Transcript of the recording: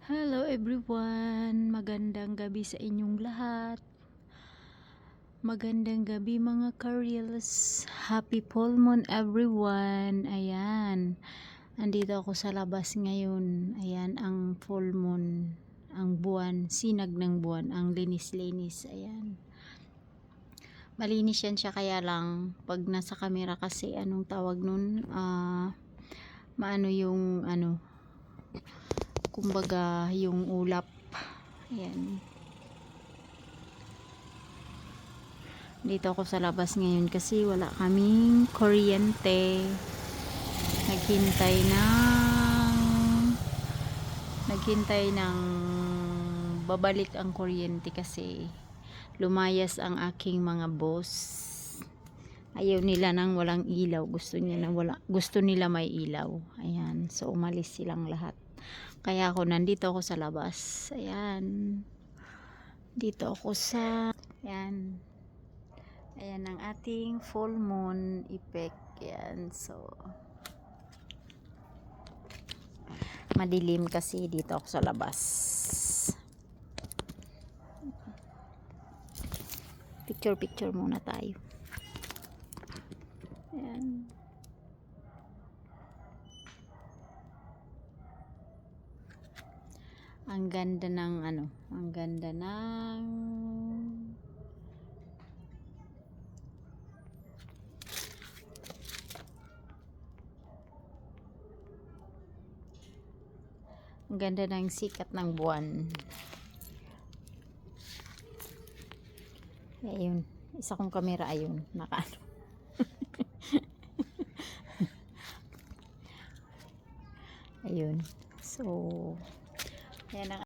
Hello everyone, magandang gabi sa inyong lahat. Magandang gabi mga ka-reels. Happy full moon everyone. Ayan, andito ako sa labas ngayon. Ayan ang full moon, ang buwan, sinag ng buwan, ang linis-linis. Ayan, malinis yan siya, kaya lang pag nasa camera kasi anong tawag nun, maano yung kumbaga yung ulap. Ayan, dito ako sa labas ngayon kasi wala kaming kuryente. Naghintay ng babalik ang kuryente kasi lumayas ang aking mga boss. Ayaw nila nang walang ilaw, gusto nila may ilaw. Ayan, so umalis silang lahat, kaya ako nandito ako sa labas. Ayan, dito ako sa ayan ang ating full moon effect. Ayan, so madilim kasi dito ako sa labas. Picture muna tayo. Ayan, ang ganda ng ang ganda ng sikat ng buwan. Ayun, isa kong camera, ayun, nakaano. Ayun, so ayan ang